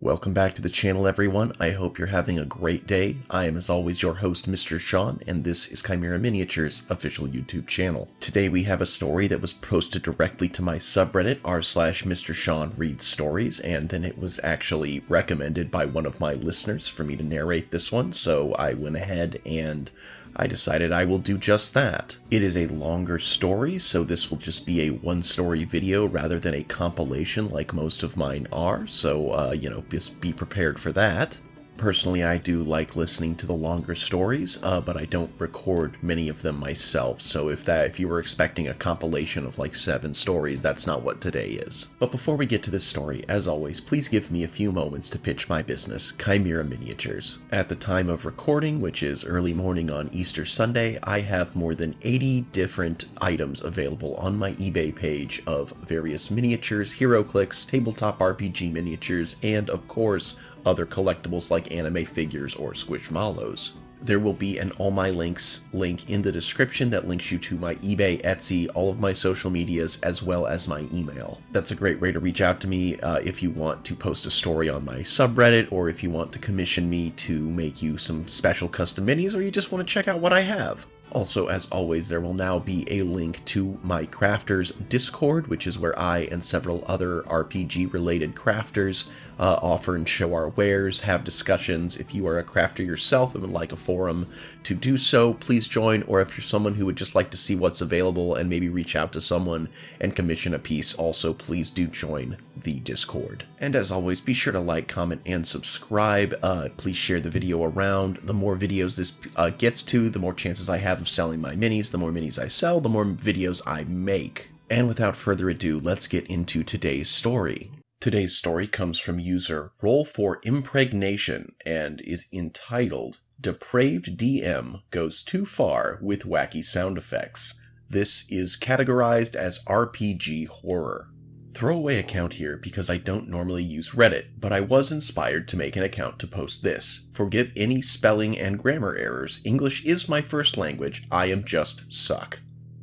Welcome back to the channel, everyone. I hope you're having a great day. I am, as always, your host, Mr. Sean, and this is Chimera Miniatures' official YouTube channel. Today we have a story that was posted directly to my subreddit, r/MrSeanReadsStories, and then it was actually recommended by one of my listeners for me to narrate this one, so I went ahead and I decided I will do just that. It is a longer story, so this will just be a one-story video rather than a compilation like most of mine are, so, just be prepared for that. Personally, I do like listening to the longer stories, but I don't record many of them myself, so if you were expecting a compilation of like 7 stories, that's not what today is. But before we get to this story, as always, please give me a few moments to pitch my business, Chimera Miniatures. At the time of recording, which is early morning on Easter Sunday, I have more than 80 different items available on my eBay page of various miniatures, HeroClix, tabletop RPG miniatures, and of course, other collectibles like anime figures or squishmallows. There will be an All My Links link in the description that links you to my eBay, Etsy, all of my social medias, as well as my email. That's a great way to reach out to me if you want to post a story on my subreddit, or if you want to commission me to make you some special custom minis, or you just want to check out what I have. Also, as always, there will now be a link to my crafters Discord, which is where I and several other RPG-related crafters offer and show our wares, have discussions. If you are a crafter yourself and would like a forum to do so, please join, or if you're someone who would just like to see what's available and maybe reach out to someone and commission a piece, also please do join the Discord. And as always, be sure to like, comment, and subscribe. Please share the video around. The more videos this gets to, the more chances I have of selling my minis. The more minis I sell, the more videos I make. And without further ado, let's get into today's story. Today's story comes from user Roll for Impregnation and is entitled Depraved DM Goes Too Far with Wacky Sound Effects. This is categorized as RPG horror. Throwaway account here because I don't normally use Reddit, but I was inspired to make an account to post this. Forgive any spelling and grammar errors. English is my first language. I am just suck.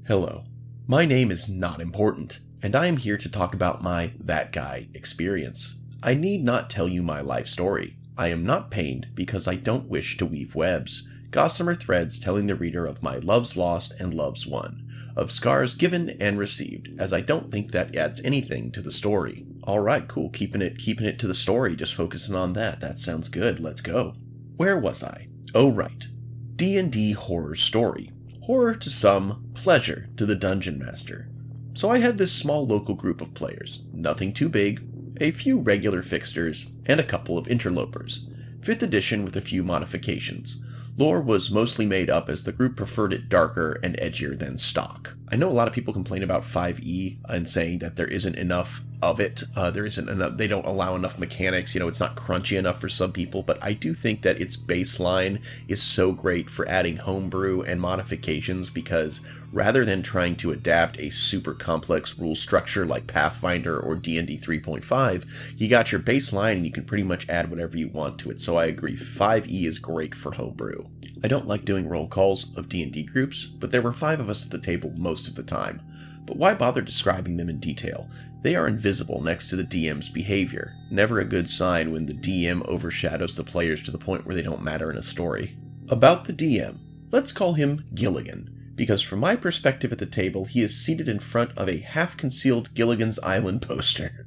Hello. My name is not important, and I am here to talk about my that guy experience. I need not tell you my life story. I am not pained because I don't wish to weave webs, gossamer threads telling the reader of my loves lost and loves won, of scars given and received, as I don't think that adds anything to the story. Alright, cool, keeping it to the story, just focusing on that. That sounds good, let's go. Where was I? Oh right. D&D horror story. Horror to some, pleasure to the dungeon master. So I had this small local group of players, nothing too big, a few regular fixtures, and a couple of interlopers. 5th edition with a few modifications. Lore was mostly made up as the group preferred it darker and edgier than stock. I know a lot of people complain about 5e and saying that there isn't enough of it. There isn't enough, they don't allow enough mechanics, it's not crunchy enough for some people, but I do think that its baseline is so great for adding homebrew and modifications, because rather than trying to adapt a super complex rule structure like Pathfinder or D&D 3.5, you got your baseline and you can pretty much add whatever you want to it, so I agree 5e is great for homebrew. I don't like doing roll calls of D&D groups, but there were 5 of us at the table most of the time. But why bother describing them in detail? They are invisible next to the DM's behavior. Never a good sign when the DM overshadows the players to the point where they don't matter in a story. About the DM, let's call him Gilligan, because from my perspective at the table, he is seated in front of a half-concealed Gilligan's Island poster,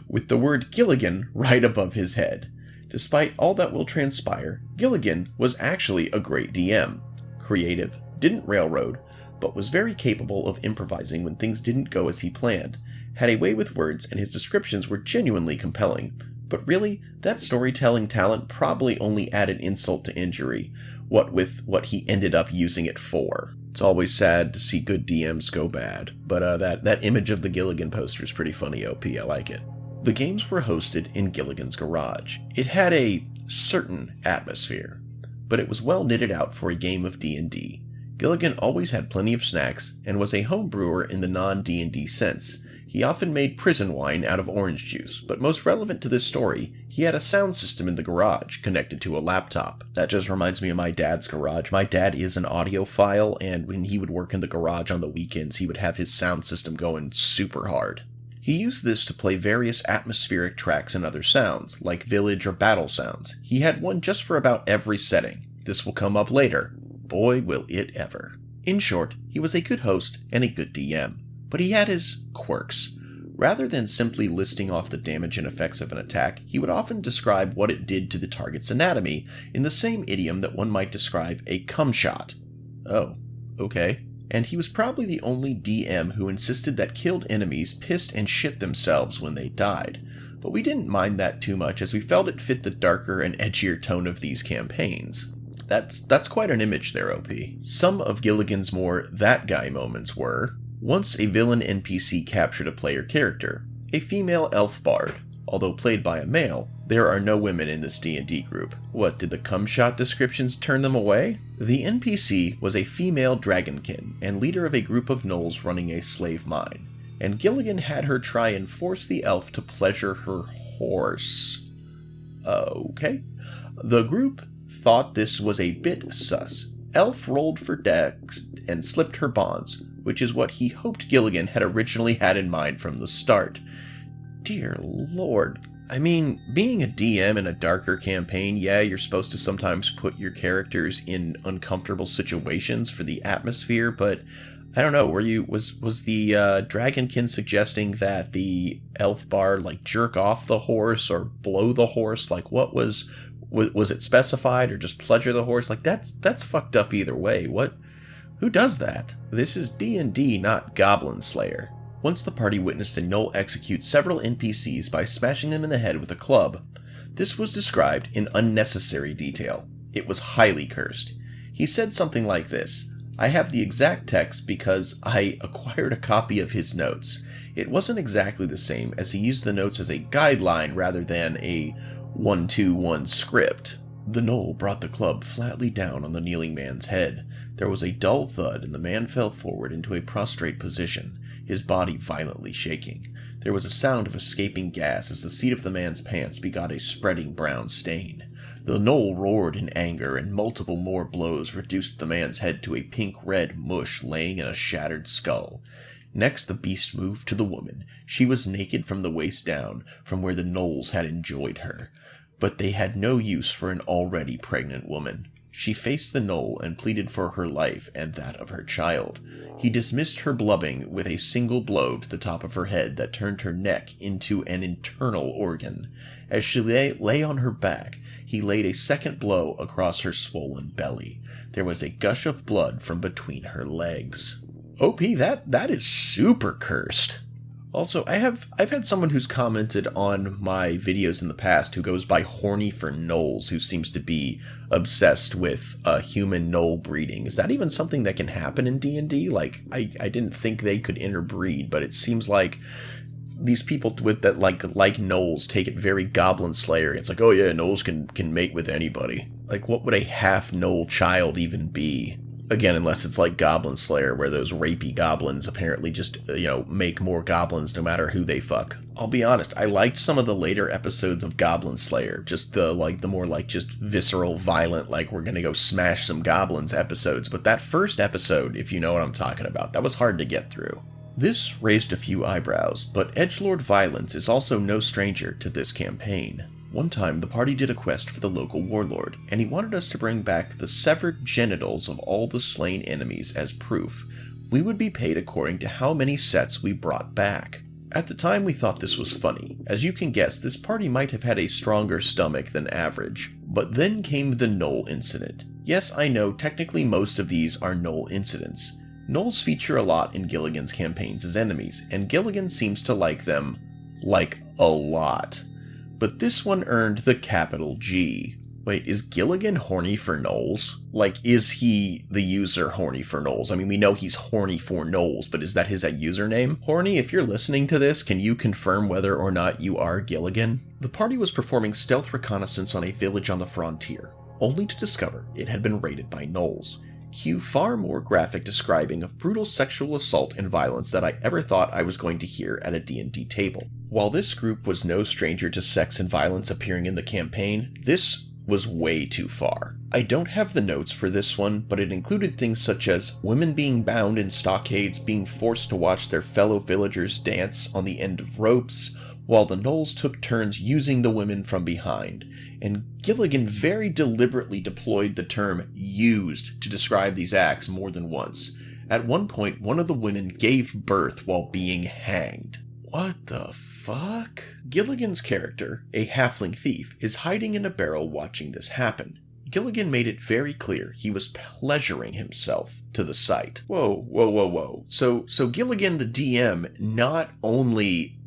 with the word Gilligan right above his head. Despite all that will transpire, Gilligan was actually a great DM. Creative, didn't railroad, but was very capable of improvising when things didn't go as he planned, had a way with words, and his descriptions were genuinely compelling. But really, that storytelling talent probably only added insult to injury, what with what he ended up using it for. It's always sad to see good DMs go bad, but that image of the Gilligan poster is pretty funny, OP, I like it. The games were hosted in Gilligan's garage. It had a certain atmosphere, but it was well knitted out for a game of D&D. Gilligan always had plenty of snacks, and was a home brewer in the non-D&D sense. He often made prison wine out of orange juice, but most relevant to this story, he had a sound system in the garage connected to a laptop. That just reminds me of my dad's garage. My dad is an audiophile, and when he would work in the garage on the weekends, he would have his sound system going super hard. He used this to play various atmospheric tracks and other sounds, like village or battle sounds. He had one just for about every setting. This will come up later. Boy, will it ever. In short, he was a good host and a good DM, but he had his quirks. Rather than simply listing off the damage and effects of an attack, he would often describe what it did to the target's anatomy in the same idiom that one might describe a cum shot. Oh, okay. And he was probably the only DM who insisted that killed enemies pissed and shit themselves when they died. But we didn't mind that too much, as we felt it fit the darker and edgier tone of these campaigns. That's quite an image there, OP. Some of Gilligan's more that guy moments were: once a villain NPC captured a player character, a female elf bard. Although played by a male, there are no women in this D&D group. What, did the cum shot descriptions turn them away? The NPC was a female dragonkin and leader of a group of gnolls running a slave mine, and Gilligan had her try and force the elf to pleasure her horse. Okay. The group thought this was a bit sus. Elf rolled for dex and slipped her bonds, which is what he hoped Gilligan had originally had in mind from the start. Dear Lord. I mean, being a DM in a darker campaign, yeah, you're supposed to sometimes put your characters in uncomfortable situations for the atmosphere, but I don't know, was the dragonkin suggesting that the elf bard jerk off the horse or blow the horse? What was it specified, or just pleasure the horse? That's fucked up either way. Who does that? This is D&D, not Goblin Slayer. Once the party witnessed a gnoll execute several NPCs by smashing them in the head with a club. This was described in unnecessary detail. It was highly cursed. He said something like this: I have the exact text because I acquired a copy of his notes. It wasn't exactly the same, as he used the notes as a guideline rather than a 1-2-1 script. The gnoll brought the club flatly down on the kneeling man's head. There was a dull thud, and the man fell forward into a prostrate position, his body violently shaking. There was a sound of escaping gas as the seat of the man's pants begot a spreading brown stain. The gnoll roared in anger, and multiple more blows reduced the man's head to a pink-red mush laying in a shattered skull. Next, the beast moved to the woman. She was naked from the waist down, from where the gnolls had enjoyed her. But they had no use for an already pregnant woman. She faced the gnoll and pleaded for her life and that of her child. He dismissed her blubbing with a single blow to the top of her head that turned her neck into an internal organ. As she lay on her back, he laid a second blow across her swollen belly. There was a gush of blood from between her legs. OP, that is super cursed. Also, I've had someone who's commented on my videos in the past who goes by Horny for Gnolls, who seems to be obsessed with human gnoll breeding. Is that even something that can happen in D&D? I didn't think they could interbreed, but it seems like these people with that like gnolls take it very Goblin Slayer. It's oh yeah, gnolls can mate with anybody. What would a half gnoll child even be? Again, unless it's like Goblin Slayer, where those rapey goblins apparently just, make more goblins no matter who they fuck. I'll be honest, I liked some of the later episodes of Goblin Slayer, just the more just visceral, violent, we're gonna go smash some goblins episodes, but that first episode, if you know what I'm talking about, that was hard to get through. This raised a few eyebrows, but edgelord violence is also no stranger to this campaign. One time, the party did a quest for the local warlord, and he wanted us to bring back the severed genitals of all the slain enemies as proof. We would be paid according to how many sets we brought back. At the time, we thought this was funny. As you can guess, this party might have had a stronger stomach than average. But then came the Gnoll incident. Yes, I know, technically most of these are Gnoll incidents. Gnolls feature a lot in Gilligan's campaigns as enemies, and Gilligan seems to like them, a lot. But this one earned the capital G. Wait, is Gilligan horny for gnolls? Is he the user horny for gnolls? I mean, we know he's horny for gnolls, but is that his username? Horny, if you're listening to this, can you confirm whether or not you are Gilligan? The party was performing stealth reconnaissance on a village on the frontier, only to discover it had been raided by gnolls. Cue far more graphic describing of brutal sexual assault and violence than I ever thought I was going to hear at a D&D table. While this group was no stranger to sex and violence appearing in the campaign, this was way too far. I don't have the notes for this one, but it included things such as women being bound in stockades, being forced to watch their fellow villagers dance on the end of ropes, while the gnolls took turns using the women from behind. And Gilligan very deliberately deployed the term used to describe these acts more than once. At one point, one of the women gave birth while being hanged. What the fuck? Gilligan's character, a halfling thief, is hiding in a barrel watching this happen. Gilligan made it very clear he was pleasuring himself to the sight. Whoa. So Gilligan, the DM, not only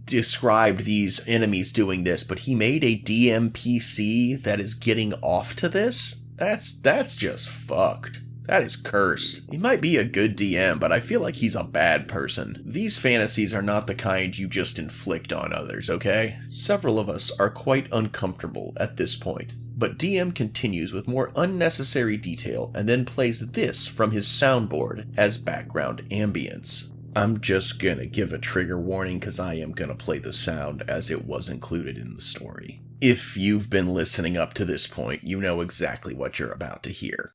described these enemies doing this, but he made a DM PC that is getting off to this? That's just fucked. That is cursed. He might be a good DM, but I feel like he's a bad person. These fantasies are not the kind you just inflict on others, okay? Several of us are quite uncomfortable at this point, but DM continues with more unnecessary detail and then plays this from his soundboard as background ambience. I'm just gonna give a trigger warning because I am gonna play the sound as it was included in the story. If you've been listening up to this point, you know exactly what you're about to hear.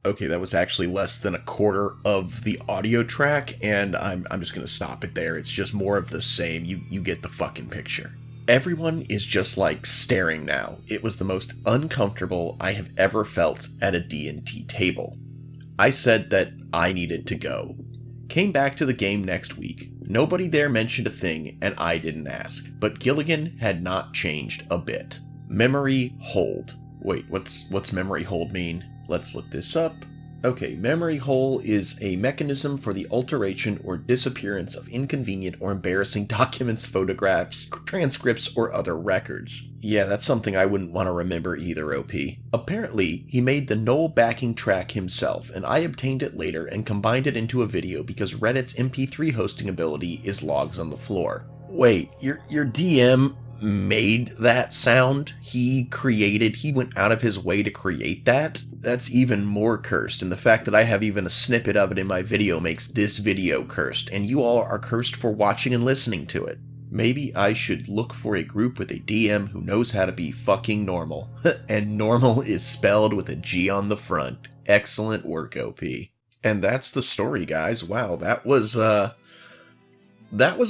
Okay, that was actually less than a quarter of the audio track, and I'm just gonna stop it there. It's just more of the same. You get the fucking picture. Everyone is just like staring now. It was the most uncomfortable I have ever felt at a D&T table. I said that I needed to go. Came back to the game next week. Nobody there mentioned a thing, and I didn't ask. But Gilligan had not changed a bit. Memory hold. Wait, what's memory hold mean? Let's look this up. Okay, memory hole is a mechanism for the alteration or disappearance of inconvenient or embarrassing documents, photographs, transcripts, or other records. Yeah, that's something I wouldn't want to remember either, OP. Apparently, he made the Gnoll backing track himself, and I obtained it later and combined it into a video because Reddit's MP3 hosting ability is logs on the floor. Wait, your DM made that sound? He went out of his way to create that? That's even more cursed, and the fact that I have even a snippet of it in my video makes this video cursed, and you all are cursed for watching and listening to it. Maybe I should look for a group with a DM who knows how to be fucking normal. And normal is spelled with a G on the front. Excellent work, OP. And that's the story, guys. Wow, that was a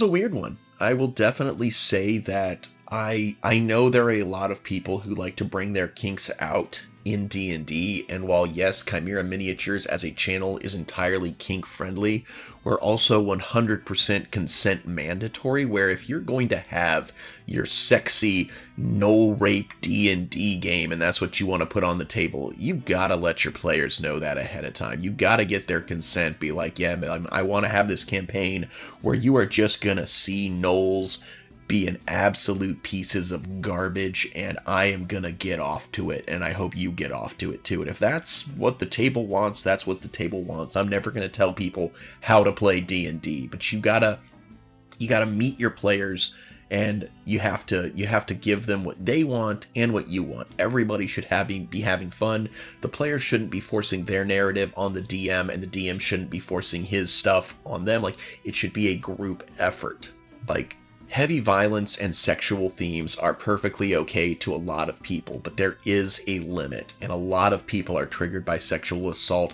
weird one. I will definitely say that I know there are a lot of people who like to bring their kinks out in D&D, and while yes, Chimera Miniatures as a channel is entirely kink friendly, we're also 100% consent mandatory, where if you're going to have your sexy Gnoll rape D&D game and that's what you want to put on the table, you gotta let your players know that ahead of time. You gotta get their consent, be like, yeah, man, I want to have this campaign where you are just gonna see Gnolls being absolute pieces of garbage, and I am gonna get off to it, and I hope you get off to it too. And if that's what the table wants, that's what the table wants. I'm never gonna tell people how to play D&D, but you gotta meet your players, and you have to give them what they want and what you want. Everybody should be having fun. The players shouldn't be forcing their narrative on the DM, and the DM shouldn't be forcing his stuff on them. Like, it should be a group effort. Like, heavy violence and sexual themes are perfectly okay to a lot of people, but there is a limit, and a lot of people are triggered by sexual assault.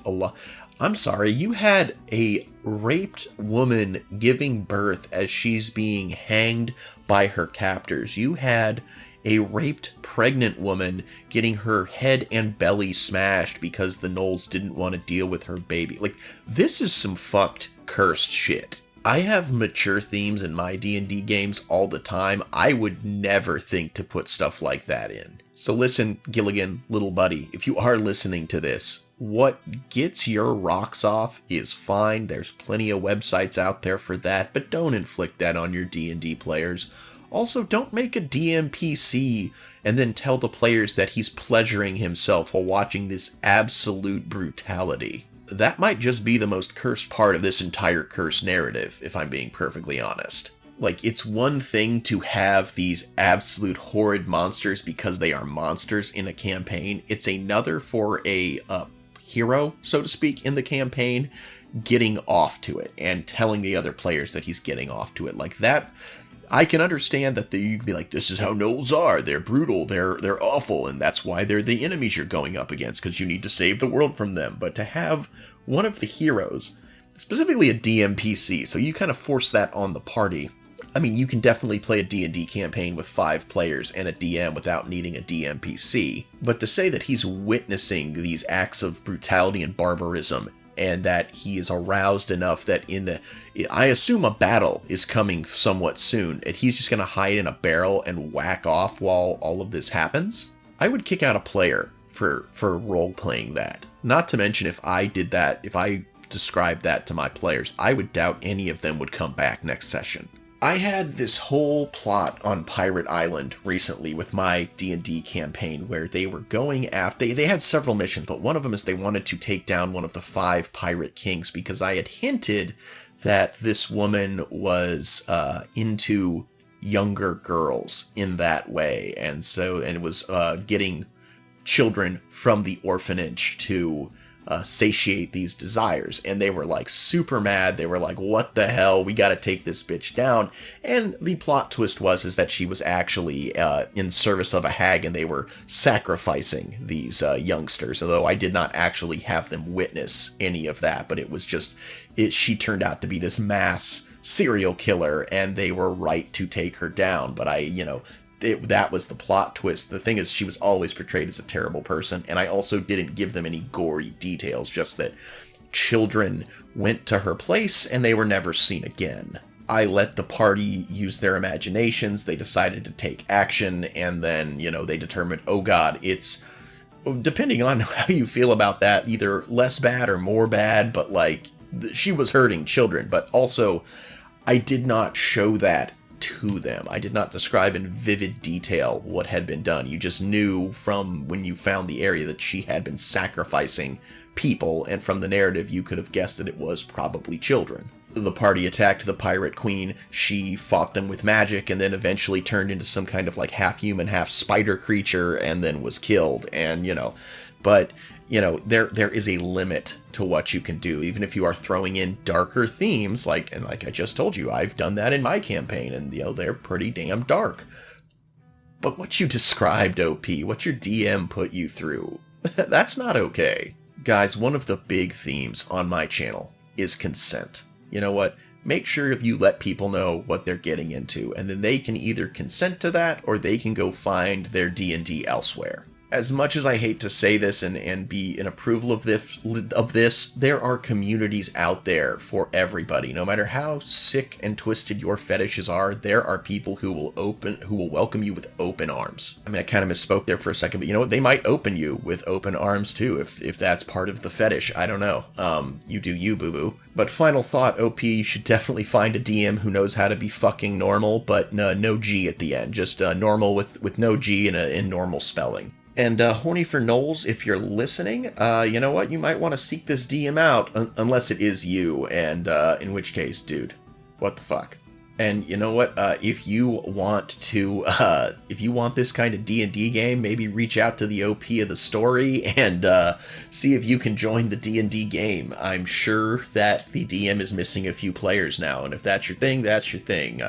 I'm sorry, you had a raped woman giving birth as she's being hanged by her captors. You had a raped pregnant woman getting her head and belly smashed because the Gnolls didn't want to deal with her baby. Like, this is some fucked, cursed shit. I have mature themes in my D&D games all the time. I would never think to put stuff like that in. So listen, Gilligan, little buddy, if you are listening to this, what gets your rocks off is fine. There's plenty of websites out there for that, but don't inflict that on your D&D players. Also, don't make a DM PC and then tell the players that he's pleasuring himself while watching this absolute brutality. That might just be the most cursed part of this entire cursed narrative, if I'm being perfectly honest. Like, it's one thing to have these absolute horrid monsters because they are monsters in a campaign. It's another for a hero, so to speak, in the campaign, getting off to it and telling the other players that he's getting off to it. Like that, I can understand that you can be like, this is how gnolls are. They're brutal. They're awful. And that's why they're the enemies you're going up against, because you need to save the world from them. But to have one of the heroes, specifically a DMPC, so you kind of force that on the party. I mean, you can definitely play a D&D campaign with 5 players and a DM without needing a DMPC. But to say that he's witnessing these acts of brutality and barbarism, and that he is aroused enough that I assume a battle is coming somewhat soon, and he's just going to hide in a barrel and whack off while all of this happens? I would kick out a player for role-playing that. Not to mention, if I did that, if I described that to my players, I would doubt any of them would come back next session. I had this whole plot on Pirate Island recently with my D&D campaign where they were going after... They had several missions, but one of them is they wanted to take down one of the 5 pirate kings, because I had hinted that this woman was into younger girls in that way, and it was getting children from the orphanage to satiate these desires. And they were like super mad. They were like, what the hell, we gotta take this bitch down. And the plot twist is that she was actually in service of a hag, and they were sacrificing these youngsters, although I did not actually have them witness any of that. But it was just, she turned out to be this mass serial killer, and they were right to take her down. But that was the plot twist. The thing is, she was always portrayed as a terrible person, and I also didn't give them any gory details, just that children went to her place and they were never seen again. I let the party use their imaginations. They decided to take action, and then, they determined, oh god, it's, depending on how you feel about that, either less bad or more bad, but she was hurting children. But also, I did not show that to them. I did not describe in vivid detail what had been done. You just knew from when you found the area that she had been sacrificing people, and from the narrative you could have guessed that it was probably children. The party attacked the pirate queen. She fought them with magic, and then eventually turned into some kind of half-human, half-spider creature, and then was killed. And, but there is a limit to what you can do, even if you are throwing in darker themes, like I just told you, I've done that in my campaign, and, they're pretty damn dark. But what you described, OP, what your DM put you through, that's not okay. Guys, one of the big themes on my channel is consent. You know what? Make sure you let people know what they're getting into, and then they can either consent to that, or they can go find their D&D elsewhere. As much as I hate to say this and be in approval of this, there are communities out there for everybody. No matter how sick and twisted your fetishes are, there are people who will welcome you with open arms. I mean, I kind of misspoke there for a second, but you know what? They might open you with open arms too, if that's part of the fetish. I don't know. You do you, boo-boo. But final thought, OP, you should definitely find a DM who knows how to be fucking normal, but no G at the end. Just normal with no G and normal spelling. And Horny for Gnolls, if you're listening, you know what? You might want to seek this DM out, unless it is you, and in which case, dude, what the fuck? And you know what? If you want this kind of D&D game, maybe reach out to the OP of the story and see if you can join the D&D game. I'm sure that the DM is missing a few players now, and if that's your thing, that's your thing.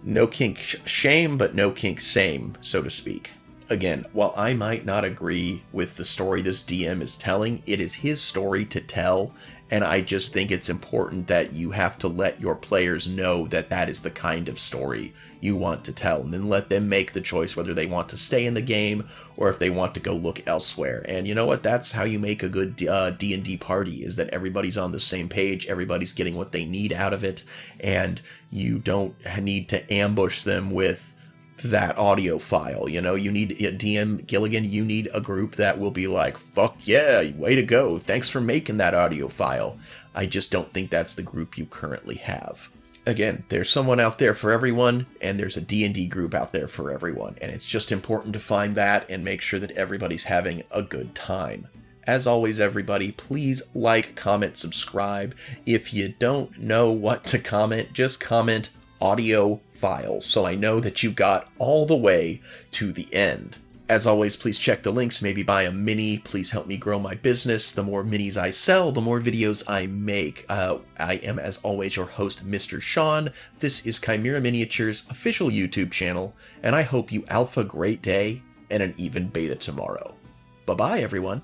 No kink shame, but no kink same, so to speak. Again, while I might not agree with the story this DM is telling, it is his story to tell, and I just think it's important that you have to let your players know that that is the kind of story you want to tell, and then let them make the choice whether they want to stay in the game or if they want to go look elsewhere. And you know what? That's how you make a good D&D party, is that everybody's on the same page, everybody's getting what they need out of it, and you don't need to ambush them with that audio file. You need DM Gilligan, you need a group that will be like, fuck yeah, way to go, thanks for making that audio file. I just don't think that's the group you currently have. Again, there's someone out there for everyone, and there's a D&D group out there for everyone, and it's just important to find that and make sure that everybody's having a good time. As always, everybody, please like, comment, subscribe. If you don't know what to comment, just comment audio file, so I know that you got all the way to the end. As always, please check the links, maybe buy a mini. Please help me grow my business. The more minis I sell, the more videos I make. I am, as always, your host, Mr. Sean. This is Chimera Miniatures' official YouTube channel, and I hope you alpha great day and an even beta tomorrow. Bye-bye, everyone.